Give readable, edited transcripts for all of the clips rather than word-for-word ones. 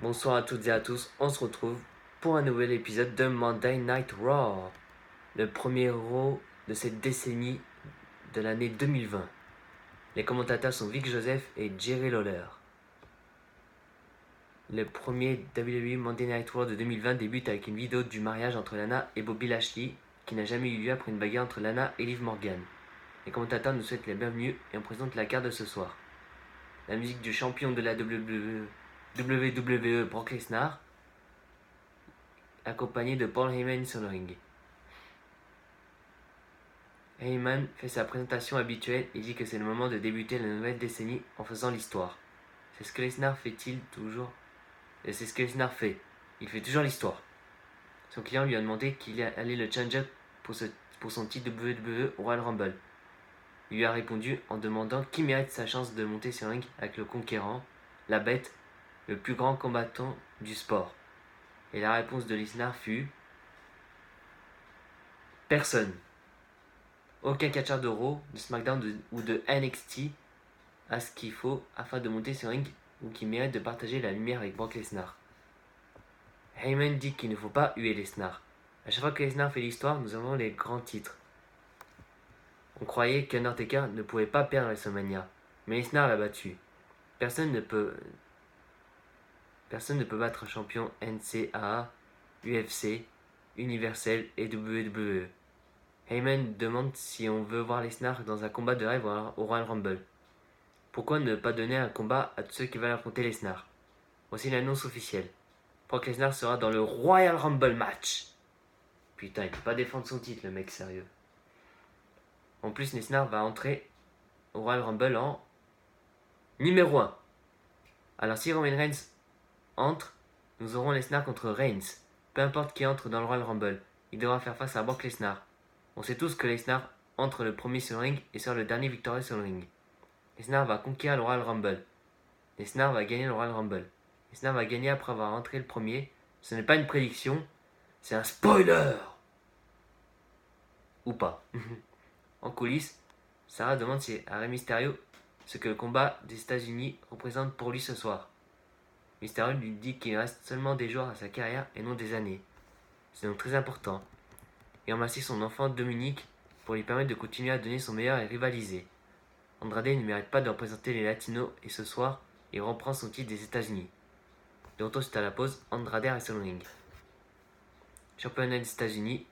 Bonsoir à toutes et à tous, on se retrouve pour un nouvel épisode de Monday Night Raw, le premier Raw de cette décennie de l'année 2020. Les commentateurs sont Vic Joseph et Jerry Lawler. Le premier WWE Monday Night Raw de 2020 débute avec une vidéo du mariage entre Lana et Bobby Lashley qui n'a jamais eu lieu après une bagarre entre Lana et Liv Morgan. Les commentateurs nous souhaitent la bienvenue et on présente la carte de ce soir. La musique du champion de la WWE Brock Lesnar, accompagné de Paul Heyman sur le ring. Heyman fait sa présentation habituelle et dit que c'est le moment de débuter la nouvelle décennie en faisant l'histoire. C'est ce que Lesnar fait-il toujours. Et c'est ce que Lesnar fait. Il fait toujours l'histoire. Son client lui a demandé qu'il allait le challenger pour son titre WWE Royal Rumble. Il lui a répondu en demandant qui mérite sa chance de monter sur le ring avec le conquérant, la bête, le plus grand combattant du sport. Et la réponse de Lesnar fut personne. Aucun catcheur de Raw, de SmackDown ou de NXT a ce qu'il faut afin de monter sur ring ou qui mérite de partager la lumière avec Brock Lesnar. Heyman dit qu'il ne faut pas huer Lesnar. À chaque fois que Lesnar fait l'histoire, nous avons les grands titres. On croyait qu'Undertaker ne pouvait pas perdre WrestleMania, mais Lesnar l'a battu. Personne ne peut battre un champion NCAA, UFC, Universel et WWE. Heyman demande si on veut voir Lesnar dans un combat de rêve au Royal Rumble. Pourquoi ne pas donner un combat à tous ceux qui veulent affronter Lesnar? Voici l'annonce officielle. Brock Lesnar sera dans le Royal Rumble match. Putain, il peut pas défendre son titre, le mec, sérieux. En plus, Lesnar va entrer au Royal Rumble en numéro 1. Alors si Roman Reigns entre, nous aurons Lesnar contre Reigns. Peu importe qui entre dans le Royal Rumble, il devra faire face à Brock Lesnar. On sait tous que Lesnar entre le premier sur le ring et sera le dernier victorieux sur le ring. Lesnar va conquérir le Royal Rumble. Lesnar va gagner le Royal Rumble. Lesnar va gagner après avoir entré le premier. Ce n'est pas une prédiction, c'est un spoiler. Ou pas. En coulisses, Sarah demande à Rey Mysterio ce que le combat des États-Unis représente pour lui ce soir. Mysterio lui dit qu'il reste seulement des jours à sa carrière et non des années. C'est donc très important. Il remercie son enfant Dominique pour lui permettre de continuer à donner son meilleur et rivaliser. Andrade ne mérite pas de représenter les Latinos et ce soir, il reprend son titre des États-Unis. De retour suite à la pause, Andrade reste sur le ring. Championnat des États-Unis,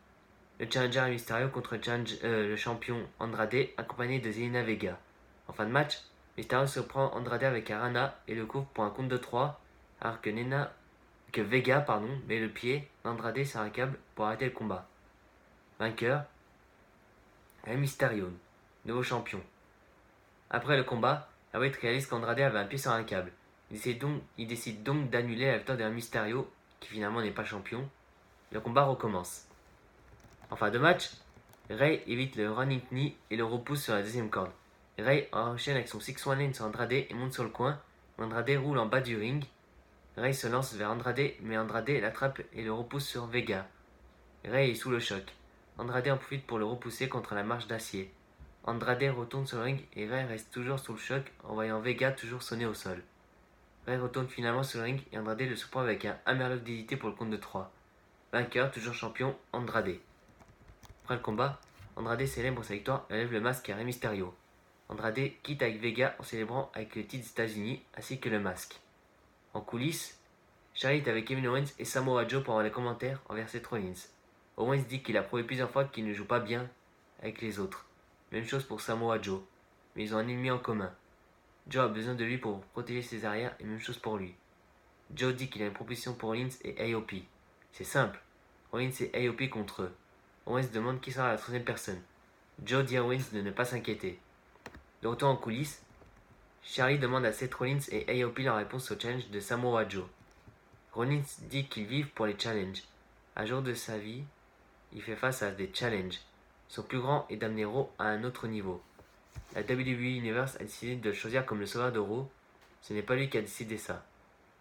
le challenger Mysterio contre le champion Andrade accompagné de Zelina Vega. En fin de match, Mysterio surprend Andrade avec un Rana et le couvre pour un compte de 3 alors que Vega met le pied d'Andrade sur un câble pour arrêter le combat. Vainqueur, Rey Mysterio, nouveau champion. Après le combat, l'arbitre réalise qu'Andrade avait un pied sur un câble. Il décide donc d'annuler la victoire de Rey Mysterio, qui finalement n'est pas champion. Le combat recommence. En fin de match, Rey évite le running knee et le repousse sur la deuxième corde. Rey enchaîne avec son 619 sur Andrade et monte sur le coin. Andrade roule en bas du ring. Rey se lance vers Andrade, mais Andrade l'attrape et le repousse sur Vega. Rey est sous le choc. Andrade en profite pour le repousser contre la marche d'acier. Andrade retourne sur le ring et Rey reste toujours sous le choc en voyant Vega toujours sonner au sol. Rey retourne finalement sur le ring et Andrade le surprend avec un hammerlock DDT pour le compte de 3. Vainqueur, toujours champion, Andrade. Après le combat, Andrade célèbre sa victoire et lève le masque à Rey Mysterio. Andrade quitte avec Vega en célébrant avec le titre des États-Unis ainsi que le masque. En coulisses, Charlie est avec Kevin Owens et Samoa Joe pendant les commentaires envers Seth Rollins. Owens dit qu'il a prouvé plusieurs fois qu'il ne joue pas bien avec les autres. Même chose pour Samoa Joe, mais ils ont un ennemi en commun. Joe a besoin de lui pour protéger ses arrières et même chose pour lui. Joe dit qu'il a une proposition pour Rollins et AOP. C'est simple, Rollins et AOP contre eux. Owens demande qui sera la troisième personne. Joe dit à Owens de ne pas s'inquiéter. De retour en coulisses, Charlie demande à Seth Rollins et AOP la réponse au challenge de Samoa Joe. Rollins dit qu'ils vivent pour les challenges. À jour de sa vie, il fait face à des challenges. Son plus grand est d'amener Raw à un autre niveau. La WWE Universe a décidé de le choisir comme le sauveur de Raw. Ce n'est pas lui qui a décidé ça.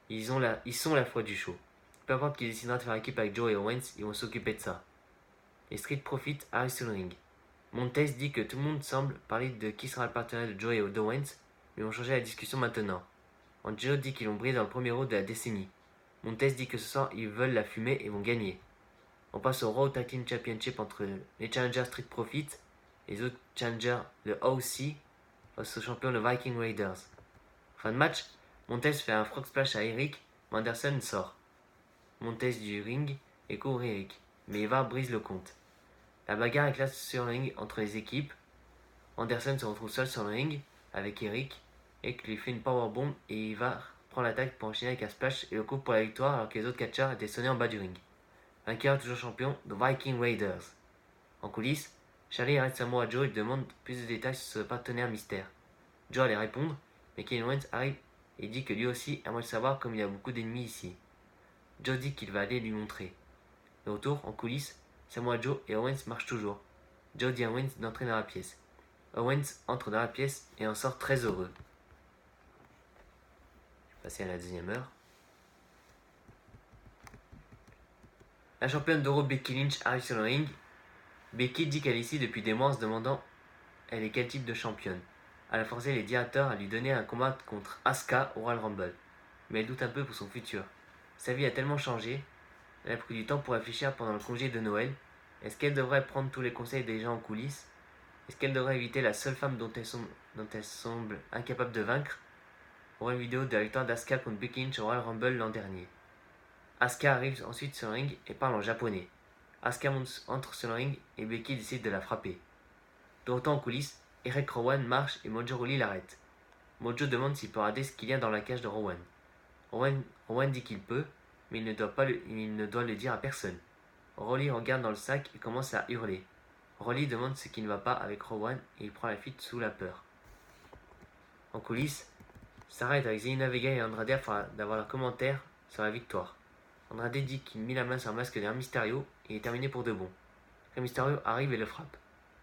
Ils sont la foi du show. Peu importe qui décidera de faire équipe avec Joe et Owens, ils vont s'occuper de ça. Les Street Profits arrivent sur le ring. Montez dit que tout le monde semble parler de qui sera le partenaire de Joe et d'Owens, mais ils vont changer la discussion maintenant. Angelo dit qu'ils vont briller dans le premier Raw de la décennie. Montez dit que ce soir ils veulent la fumer et vont gagner. On passe au Raw Tag Team Championship entre les challengers Street Profits et les autres challengers, le OC, face aux champions le Viking Raiders. Fin de match, Montez fait un frog splash à Eric, mais Anderson sort. Montez du ring et couvre Eric, mais Ivar brise le compte. La bagarre éclate sur le ring entre les équipes. Anderson se retrouve seul sur le ring avec Eric. Eric lui fait une powerbomb et Ivar prend l'attaque pour enchaîner avec un splash et le couvre pour la victoire alors que les autres catcheurs étaient sonnés en bas du ring. Vainqueur toujours champion, The Viking Raiders. En coulisses, Charlie arrête Samoa Joe et demande plus de détails sur ce partenaire mystère. Joe allait répondre, mais Kevin Owens arrive et dit que lui aussi aimerait le savoir comme il y a beaucoup d'ennemis ici. Joe dit qu'il va aller lui montrer. De retour, en coulisses, Samoa Joe et Owens marchent toujours. Joe dit à Owens d'entrer dans la pièce. Owens entre dans la pièce et en sort très heureux. Je vais passer à la deuxième heure. La championne d'Euro Becky Lynch arrive sur le ring. Becky dit qu'elle est ici depuis des mois en se demandant elle est quel type de championne. Elle a forcé les directeurs à lui donner un combat contre Asuka au Royal Rumble. Mais elle doute un peu pour son futur. Sa vie a tellement changé, elle a pris du temps pour réfléchir pendant le congé de Noël. Est-ce qu'elle devrait prendre tous les conseils des gens en coulisses? Est-ce qu'elle devrait éviter la seule femme dont elle semble incapable de vaincre? On voit une vidéo de la victoire d'Asuka contre Becky Lynch au Royal Rumble l'an dernier. Asuka arrive ensuite sur le ring et parle en japonais. Asuka entre sur le ring et Becky décide de la frapper. De retour en coulisses, Eric Rowan marche et Mojo Rawley l'arrête. Mojo demande s'il peut regarder ce qu'il y a dans la cage de Rowan. Rowan dit qu'il peut, mais il ne doit le dire à personne. Rawley regarde dans le sac et commence à hurler. Rawley demande ce qui ne va pas avec Rowan et il prend la fuite sous la peur. En coulisses, Sarah est avec Zelina Vega et Andrade afin d'avoir leur commentaire sur la victoire. Andrade dit qu'il mit la main sur le masque de Rey Mysterio et est terminé pour de bon. Rey Mysterio arrive et le frappe.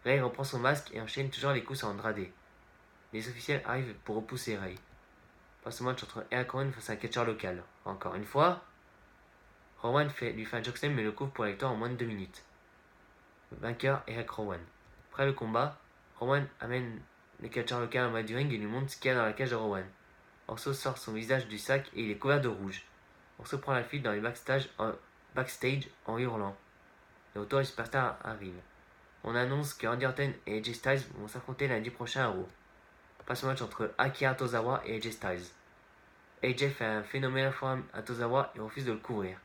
Rey reprend son masque et enchaîne toujours les coups sur Andrade. Les officiels arrivent pour repousser Rey. Passe au match entre Eric Rowan face à un catcheur local. Encore une fois, Rowan lui fait un chokeslam mais le couvre pour la victoire en moins de 2 minutes. Vainqueur Eric Rowan. Après le combat, Rowan amène le catcheur local en bas du ring et lui montre ce qu'il y a dans la cage de Rowan. Orso sort son visage du sac et il est couvert de rouge. Orso prend la fuite dans les backstage en hurlant. Le retour des superstars arrive. On annonce que Randy Orton et AJ Styles vont s'affronter lundi prochain à Raw. Passe au match entre Akira Tozawa et AJ Styles. AJ fait un phénoménal forearm à Tozawa et refuse de le couvrir.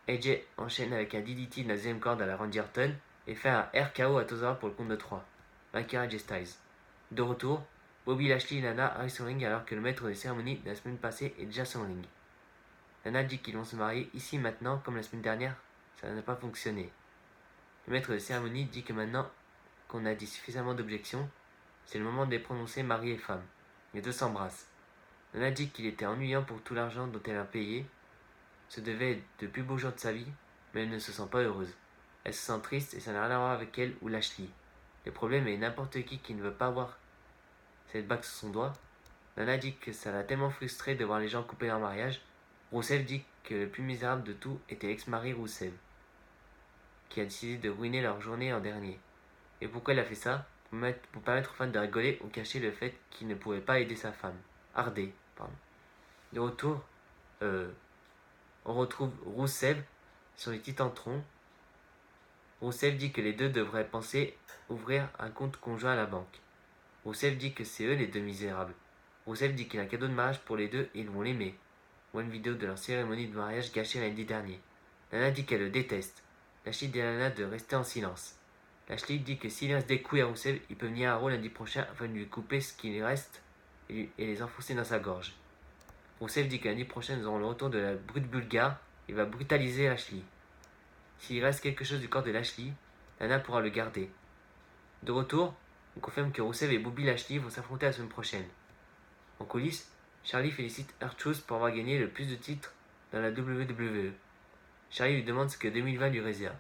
AJ enchaîne avec un DDT de la deuxième corde à la Randy Orton et fait un RKO à Tozawa pour le compte de 3. Vainqueur AJ Styles. De retour, Bobby Lashley et Lana arrivent sur le ring alors que le maître des cérémonies de la semaine passée est déjà sur le ring. Lana dit qu'ils vont se marier ici maintenant comme la semaine dernière, ça n'a pas fonctionné. Le maître de cérémonie dit que maintenant qu'on a dit suffisamment d'objections, c'est le moment de les prononcer mari et femme. Les deux s'embrassent. Lana dit qu'il était ennuyant pour tout l'argent dont elle a payé. Ce devait être de plus beaux jours de sa vie, mais elle ne se sent pas heureuse. Elle se sent triste et ça n'a rien à voir avec elle ou Lashley. Le problème est n'importe qui ne veut pas voir cette bague sur son doigt. Lana dit que ça l'a tellement frustrée de voir les gens couper leur mariage. Rusev dit que le plus misérable de tout était l'ex-mari Rusev, qui a décidé de ruiner leur journée en dernier. Et pourquoi il a fait ça? Pour permettre aux fans de rigoler ou cacher le fait qu'il ne pouvait pas aider sa femme. Hardy, pardon. De retour, on retrouve Rusev sur les Titantron. Rusev dit que les deux devraient penser ouvrir un compte conjoint à la banque. Rusev dit que c'est eux les deux misérables. Rusev dit qu'il a un cadeau de mariage pour les deux et ils vont l'aimer. On voit une vidéo de leur cérémonie de mariage gâchée lundi dernier. Lana dit qu'elle le déteste. Lashley dit à Lana de rester en silence. Lashley dit que s'il reste des couilles à Rusev, il peut venir à Raw lundi prochain afin de lui couper ce qu'il reste et les enfoncer dans sa gorge. Rusev dit que lundi prochain nous aurons le retour de la brute bulgare. Il va brutaliser Lashley. S'il reste quelque chose du corps de Lashley, Lana pourra le garder. De retour, on confirme que Rusev et Bobby Lashley vont s'affronter la semaine prochaine. En coulisses, Charlie félicite R-Truth pour avoir gagné le plus de titres dans la WWE. Charlie lui demande ce que 2020 lui réserve.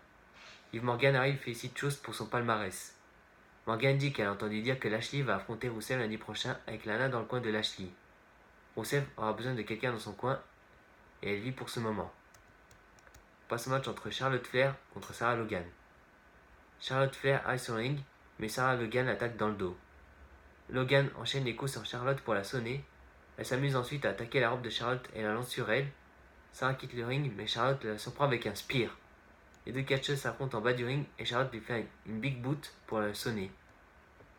Liv Morgan arrive et félicite Truth pour son palmarès. Morgan dit qu'elle a entendu dire que Lashley va affronter Rusev lundi prochain avec Lana dans le coin de Lashley. Rusev aura besoin de quelqu'un dans son coin et elle vit pour ce moment. On passe au match entre Charlotte Flair contre Sarah Logan. Charlotte Flair arrive sur le ring, mais Sarah Logan l'attaque dans le dos. Logan enchaîne les coups sur Charlotte pour la sonner. Elle s'amuse ensuite à attaquer la robe de Charlotte et la lance sur elle. Sarah quitte le ring, mais Charlotte la surprend avec un spear. Les deux catcheuses s'affrontent en bas du ring et Charlotte lui fait une big boot pour la sonner.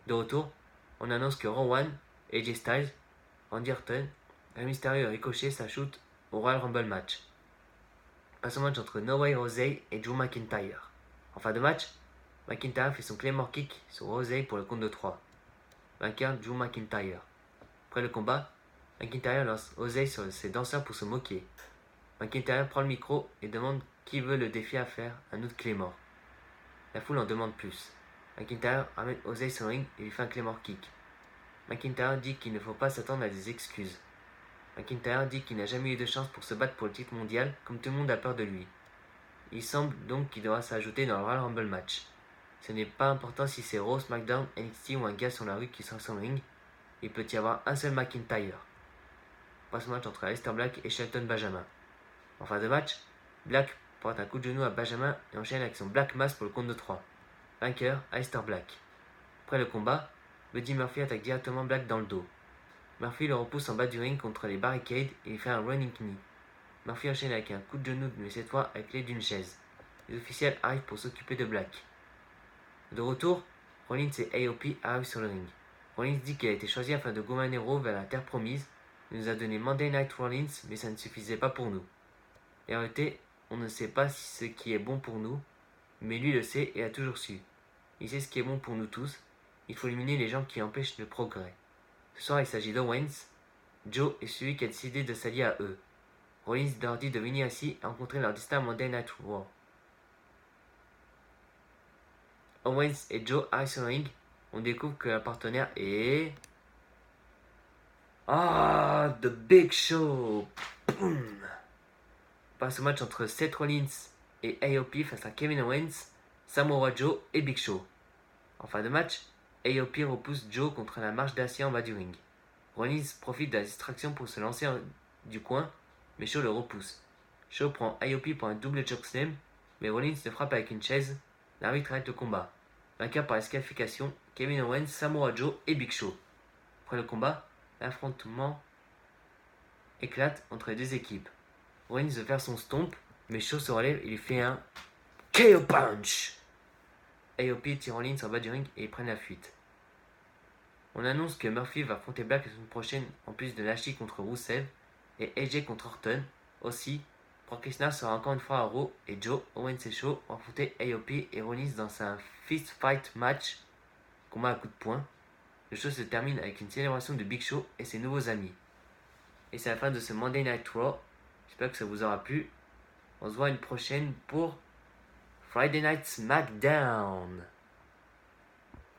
De retour, on annonce que Rowan, AJ Styles, Randy Orton, Rey Mysterio et Ricochet s'ajoutent au Royal Rumble match. Passe au match entre No Way Jose et Drew McIntyre. En fin de match, McIntyre fait son Claymore Kick sur Jose pour le compte de 3. Vainqueur Drew McIntyre. Après le combat, McIntyre lance Jose sur ses danseurs pour se moquer. McIntyre prend le micro et demande qui veut le défier à faire un autre Claymore. La foule en demande plus. McIntyre ramène Jose sur le ring et lui fait un Claymore Kick. McIntyre dit qu'il ne faut pas s'attendre à des excuses. McIntyre dit qu'il n'a jamais eu de chance pour se battre pour le titre mondial, comme tout le monde a peur de lui. Il semble donc qu'il devra s'ajouter dans le Royal Rumble match. Ce n'est pas important si c'est Raw, SmackDown, NXT ou un gars sur la rue qui sera sur le ring. Il peut y avoir un seul McIntyre. Passe au match entre Aleister Black et Shelton Benjamin. En fin de match, Black porte un coup de genou à Benjamin et enchaîne avec son Black Mass pour le compte de 3. Vainqueur, Aleister Black. Après le combat, Buddy Murphy attaque directement Black dans le dos. Murphy le repousse en bas du ring contre les barricades et lui fait un running knee. Murphy enchaîne avec un coup de genou, mais cette fois avec l'aide d'une chaise. Les officiels arrivent pour s'occuper de Black. De retour, Rollins et AOP arrivent sur le ring. Rollins dit qu'il a été choisi afin de gouverner Raw vers la terre promise. Il nous a donné Monday Night Rollins, mais ça ne suffisait pas pour nous. Et en réalité, on ne sait pas ce qui est bon pour nous, mais lui le sait et a toujours su. Il sait ce qui est bon pour nous tous. Il faut éliminer les gens qui empêchent le progrès. Ce soir, il s'agit d'Owens. Joe est celui qui a décidé de s'allier à eux. Rollins leur dit de venir ici et rencontrer leur destin à Monday Night Raw. Owens et Joe arrivent sur le ring. On découvre que leur partenaire est... The Big Show. Boom. Passe au match entre Seth Rollins et AOP face à Kevin Owens, Samoa Joe et Big Show. En fin de match, AOP repousse Joe contre la marche d'acier en bas du ring. Rollins profite de la distraction pour se lancer du coin, mais Shaw le repousse. Shaw prend AOP pour un double chokeslam, mais Rollins le frappe avec une chaise. L'arbitre arrête le combat. Vainqueur par disqualification, Kevin Owens, Samoa Joe et Big Show. Après le combat, l'affrontement éclate entre les deux équipes. Rollins veut faire son stomp, mais Shaw se relève et lui fait un KO Punch. AOP tire Rollins en bas du ring et ils prennent la fuite. On annonce que Murphy va affronter Black la semaine prochaine en plus de Lashley contre Rusev et AJ contre Orton. Aussi, Brock Lesnar sera encore une fois à Raw et Joe, Owens et Shaw vont affronter AOP et Rollins dans un fist fight match, combat à coups de poing. Le show se termine avec une célébration de Big Show et ses nouveaux amis. Et c'est la fin de ce Monday Night Raw. J'espère que ça vous aura plu. On se voit une prochaine pour Friday Night SmackDown.